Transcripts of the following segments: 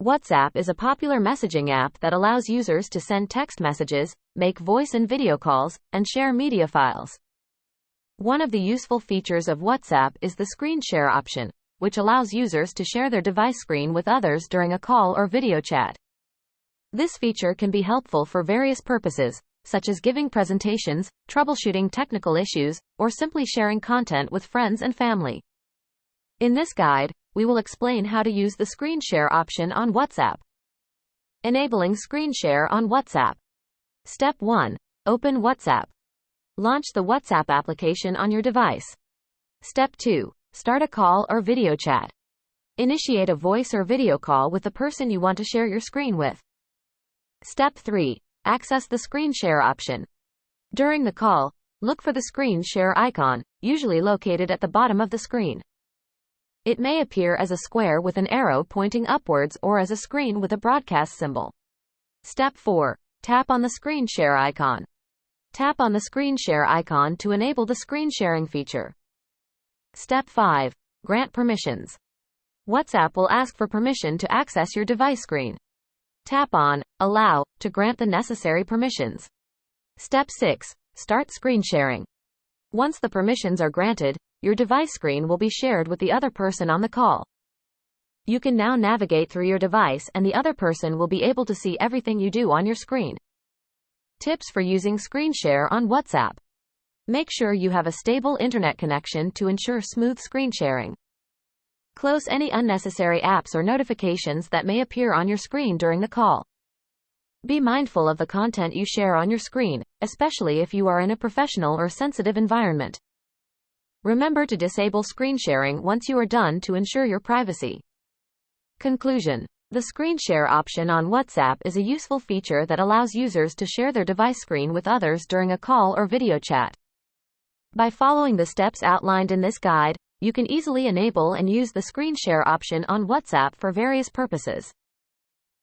WhatsApp is a popular messaging app that allows users to send text messages, make voice and video calls, and share media files. One of the useful features of WhatsApp is the screen share option, which allows users to share their device screen with others during a call or video chat. This feature can be helpful for various purposes, such as giving presentations, troubleshooting technical issues, or simply sharing content with friends and family. In this guide, we will explain how to use the screen share option on WhatsApp. Enabling screen share on WhatsApp. Step 1. Open WhatsApp. Launch the WhatsApp application on your device. Step 2. Start a call or video chat. Initiate a voice or video call with the person you want to share your screen with. Step 3. Access the screen share option. During the call, look for the screen share icon, usually located at the bottom of the screen. It may appear as a square with an arrow pointing upwards or as a screen with a broadcast symbol. Step 4. Tap on the screen share icon. Tap on the screen share icon to enable the screen sharing feature. Step 5. Grant permissions. WhatsApp will ask for permission to access your device screen. Tap on Allow to grant the necessary permissions. Step 6. Start screen sharing. Once the permissions are granted, your device screen will be shared with the other person on the call. You can now navigate through your device and the other person will be able to see everything you do on your screen. Tips for using screen share on WhatsApp. Make sure you have a stable internet connection to ensure smooth screen sharing. Close any unnecessary apps or notifications that may appear on your screen during the call. Be mindful of the content you share on your screen, especially if you are in a professional or sensitive environment. Remember to disable screen sharing once you are done to ensure your privacy. Conclusion. The screen share option on WhatsApp is a useful feature that allows users to share their device screen with others during a call or video chat. By following the steps outlined in this guide, you can easily enable and use the screen share option on WhatsApp for various purposes.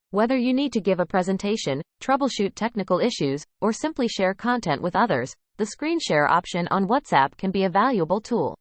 Whether you need to give a presentation, troubleshoot technical issues, or simply share content with others, the screen share option on WhatsApp can be a valuable tool.